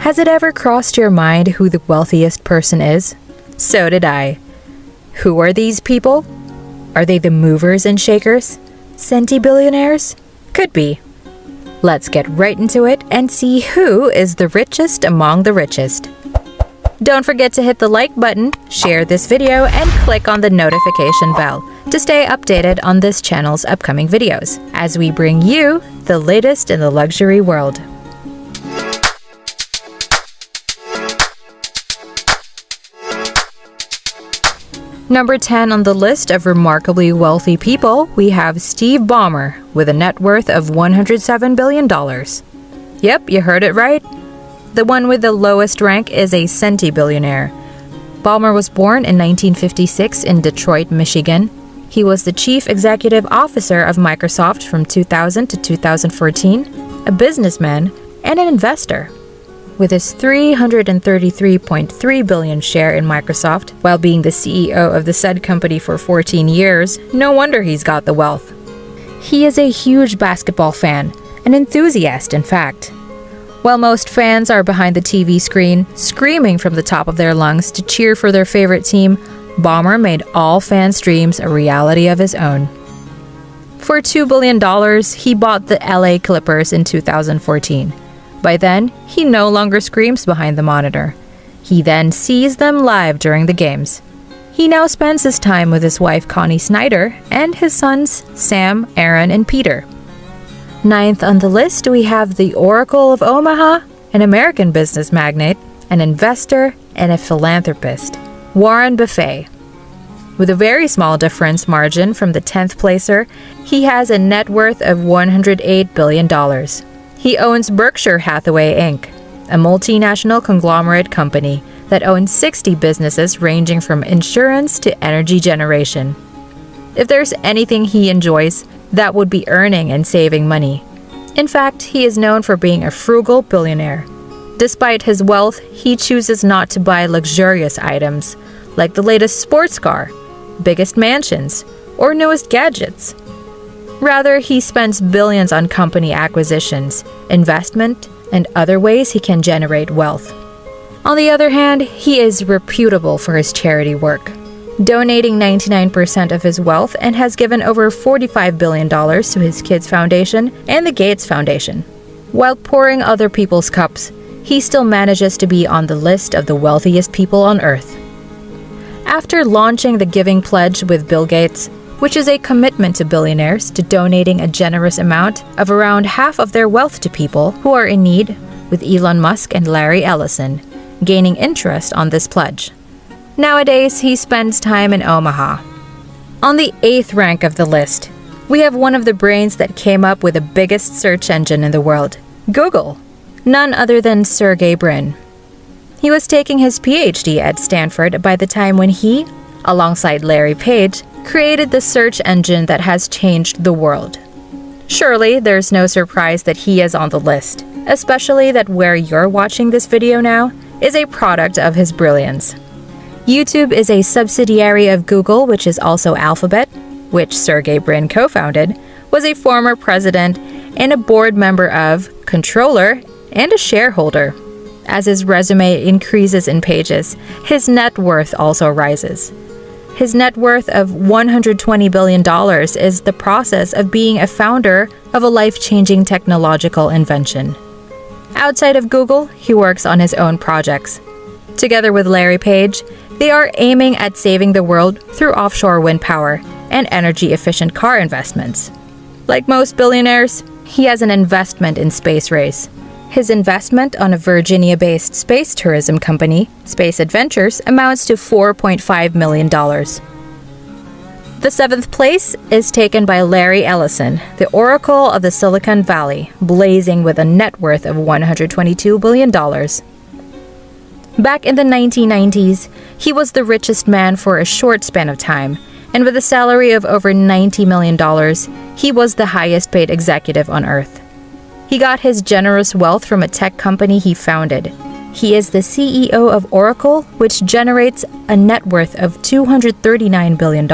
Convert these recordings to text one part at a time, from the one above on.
Has it ever crossed your mind who the wealthiest person is? So did I. Who are these people? Are they the movers and shakers? Centi-billionaires? Could be. Let's get right into it and see who is the richest among the richest. Don't forget to hit the like button, share this video, and click on the notification bell to stay updated on this channel's upcoming videos as we bring you the latest in the luxury world. Number 10 on the list of remarkably wealthy people, we have Steve Ballmer with a net worth of $107 billion. Yep, you heard it right. The one with the lowest rank is a centi-billionaire. Ballmer was born in 1956 in Detroit, Michigan. He was the chief executive officer of Microsoft from 2000 to 2014, a businessman, and an investor. With his $333.3 billion share in Microsoft, while being the CEO of the said company for 14 years, no wonder he's got the wealth. He is a huge basketball fan, an enthusiast in fact. While most fans are behind the TV screen, screaming from the top of their lungs to cheer for their favorite team, Ballmer made all fans' dreams a reality of his own. For $2 billion, he bought the LA Clippers in 2014. By then, he no longer screams behind the monitor. He then sees them live during the games. He now spends his time with his wife Connie Snyder and his sons Sam, Aaron, and Peter. Ninth on the list, we have the Oracle of Omaha, an American business magnate, an investor, and a philanthropist, Warren Buffett. With a very small difference margin from the 10th placer, he has a net worth of $108 billion. He owns Berkshire Hathaway Inc., a multinational conglomerate company that owns 60 businesses ranging from insurance to energy generation. If there's anything he enjoys, that would be earning and saving money. In fact, he is known for being a frugal billionaire. Despite his wealth, he chooses not to buy luxurious items, like the latest sports car, biggest mansions, or newest gadgets. Rather, he spends billions on company acquisitions, investment, and other ways he can generate wealth. On the other hand, he is reputable for his charity work, donating 99% of his wealth and has given over $45 billion to his kids' foundation and the Gates Foundation. While pouring other people's cups, he still manages to be on the list of the wealthiest people on Earth. After launching the Giving Pledge with Bill Gates, which is a commitment to billionaires to donating a generous amount of around half of their wealth to people who are in need, with Elon Musk and Larry Ellison gaining interest on this pledge. Nowadays, he spends time in Omaha. On the 8th rank of the list, we have one of the brains that came up with the biggest search engine in the world, Google, none other than Sergey Brin. He was taking his PhD at Stanford by the time when he, alongside Larry Page, created the search engine that has changed the world. Surely, there's no surprise that he is on the list, especially that where you're watching this video now is a product of his brilliance. YouTube is a subsidiary of Google, which is also Alphabet, which Sergey Brin co-founded, was a former president and a board member of, controller, and a shareholder. As his resume increases in pages, his net worth also rises. His net worth of $120 billion is the process of being a founder of a life-changing technological invention. Outside of Google, he works on his own projects. Together with Larry Page, they are aiming at saving the world through offshore wind power and energy-efficient car investments. Like most billionaires, he has an investment in Space Race. His investment on a Virginia-based space tourism company, Space Adventures, amounts to $4.5 million. The 7th place is taken by Larry Ellison, the Oracle of the Silicon Valley, blazing with a net worth of $122 billion. Back in the 1990s, he was the richest man for a short span of time, and with a salary of over $90 million, he was the highest-paid executive on Earth. He got his generous wealth from a tech company he founded. He is the CEO of Oracle, which generates a net worth of $239 billion.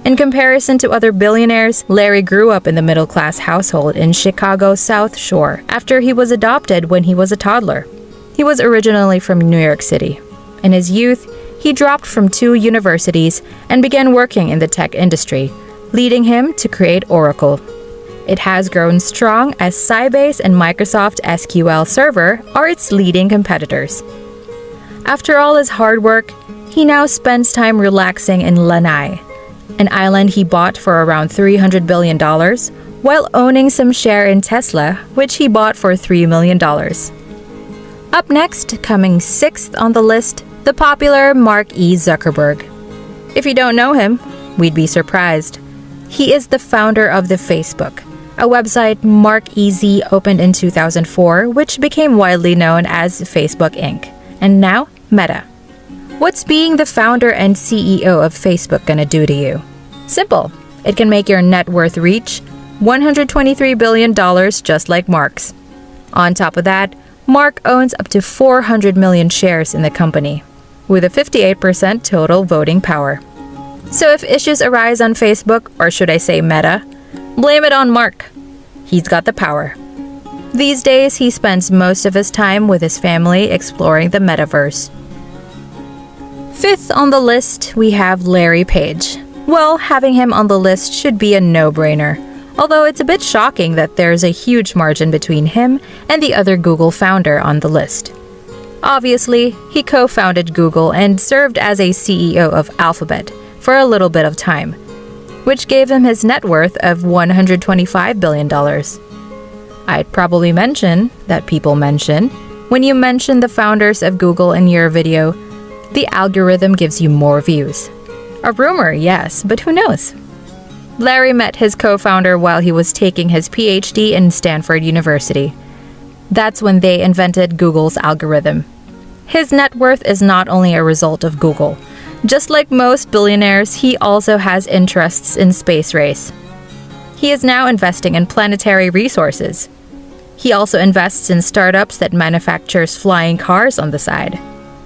In comparison to other billionaires, Larry grew up in the middle-class household in Chicago's South Shore after he was adopted when he was a toddler. He was originally from New York City. In his youth, he dropped from 2 universities and began working in the tech industry, leading him to create Oracle. It has grown strong as Sybase and Microsoft SQL Server are its leading competitors. After all his hard work, he now spends time relaxing in Lanai, an island he bought for around $300 billion, while owning some share in Tesla, which he bought for $3 million. Up next, coming 6th on the list, the popular Mark E. Zuckerberg. If you don't know him, we'd be surprised. He is the founder of the Facebook, a website Mark E.Z. opened in 2004, which became widely known as Facebook Inc., and now Meta. What's being the founder and CEO of Facebook gonna do to you? Simple. It can make your net worth reach $123 billion just like Mark's. On top of that, Mark owns up to 400 million shares in the company, with a 58% total voting power. So if issues arise on Facebook, or should I say Meta, blame it on Mark. He's got the power. These days, he spends most of his time with his family exploring the metaverse. 5th on the list, we have Larry Page. Well, having him on the list should be a no-brainer, although it's a bit shocking that there's a huge margin between him and the other Google founder on the list. Obviously, he co-founded Google and served as a CEO of Alphabet for a little bit of time, which gave him his net worth of $125 billion. I'd probably mention that people mention, when you mention the founders of Google in your video, the algorithm gives you more views. A rumor, yes, but who knows? Larry met his co-founder while he was taking his PhD in Stanford University. That's when they invented Google's algorithm. His net worth is not only a result of Google. Just like most billionaires, he also has interests in space race. He is now investing in planetary resources. He also invests in startups that manufactures flying cars on the side.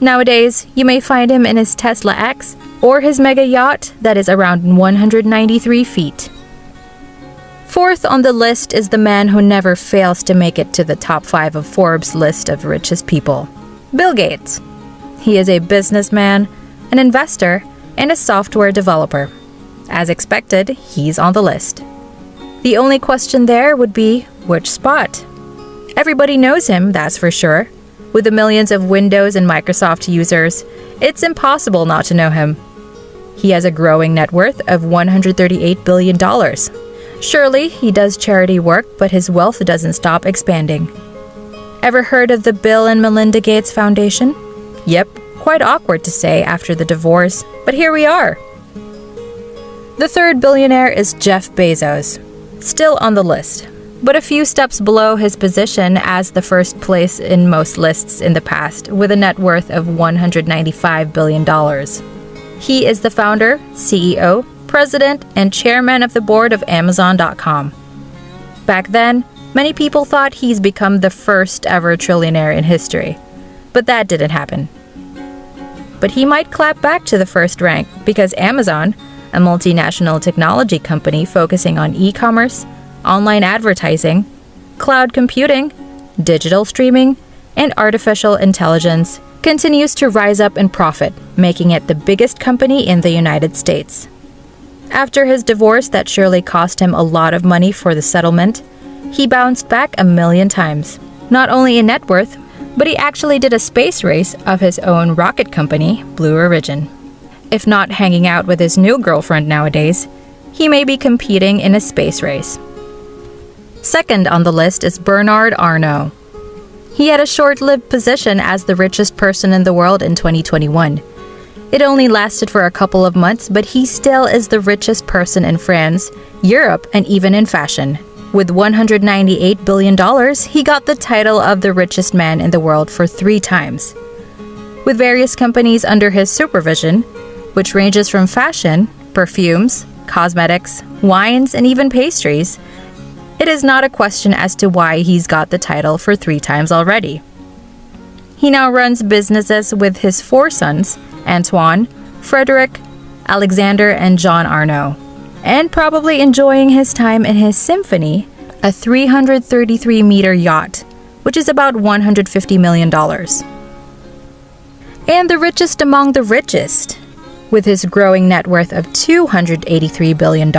Nowadays, you may find him in his Tesla X or his mega yacht that is around 193 feet. 4th on the list is the man who never fails to make it to the top 5 of Forbes' list of richest people, Bill Gates. He is a businessman, an investor, and a software developer. As expected, he's on the list. The only question there would be, which spot? Everybody knows him, that's for sure. With the millions of Windows and Microsoft users, it's impossible not to know him. He has a growing net worth of $138 billion. Surely, he does charity work, but his wealth doesn't stop expanding. Ever heard of the Bill and Melinda Gates Foundation? Yep, quite awkward to say after the divorce, but here we are. The 3rd billionaire is Jeff Bezos, still on the list, but a few steps below his position as the first place in most lists in the past, with a net worth of $195 billion. He is the founder, CEO, president, and chairman of the board of Amazon.com. Back then, many people thought he's become the first ever trillionaire in history, but that didn't happen. But he might clap back to the first rank because Amazon, a multinational technology company focusing on e-commerce, online advertising, cloud computing, digital streaming, and artificial intelligence, continues to rise up in profit, making it the biggest company in the United States. After his divorce that surely cost him a lot of money for the settlement, he bounced back 1,000,000 times, not only in net worth, but he actually did a space race of his own rocket company, Blue Origin. If not hanging out with his new girlfriend nowadays, he may be competing in a space race. 2nd on the list is Bernard Arnault. He had a short-lived position as the richest person in the world in 2021. It only lasted for a couple of months, but he still is the richest person in France, Europe, and even in fashion. With $198 billion, he got the title of the richest man in the world for 3 times. With various companies under his supervision, which ranges from fashion, perfumes, cosmetics, wines, and even pastries, it is not a question as to why he's got the title for 3 times already. He now runs businesses with his 4 sons, Antoine, Frederick, Alexander, and John Arnault, and probably enjoying his time in his Symphony, a 333-meter yacht, which is about $150 million. And the richest among the richest, with his growing net worth of $283 billion,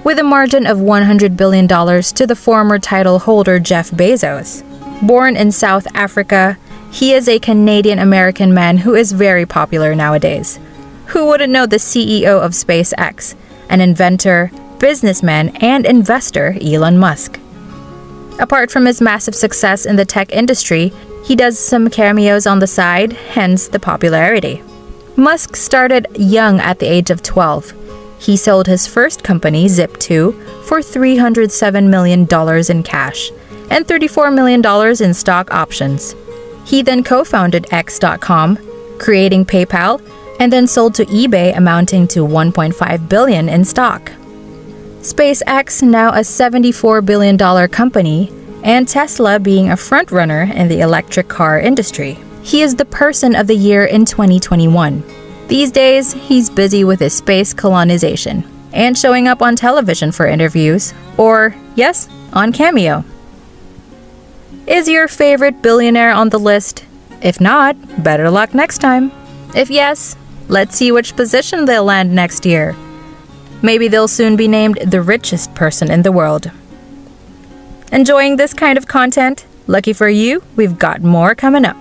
with a margin of $100 billion to the former title holder Jeff Bezos. Born in South Africa, he is a Canadian-American man who is very popular nowadays. Who wouldn't know the CEO of SpaceX, an inventor, businessman, and investor, Elon Musk? Apart from his massive success in the tech industry, he does some cameos on the side, hence the popularity. Musk started young at the age of 12. He sold his first company, Zip2, for $307 million in cash and $34 million in stock options. He then co-founded X.com, creating PayPal, and then sold to eBay amounting to $1.5 billion in stock. SpaceX, now a $74 billion company, and Tesla being a frontrunner in the electric car industry. He is the person of the year in 2021. These days, he's busy with his space colonization and showing up on television for interviews, or, yes, on Cameo. Is your favorite billionaire on the list? If not, better luck next time. If yes, let's see which position they'll land next year. Maybe they'll soon be named the richest person in the world. Enjoying this kind of content? Lucky for you, we've got more coming up.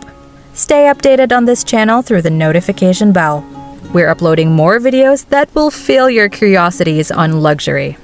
Stay updated on this channel through the notification bell. We're uploading more videos that will fill your curiosities on luxury.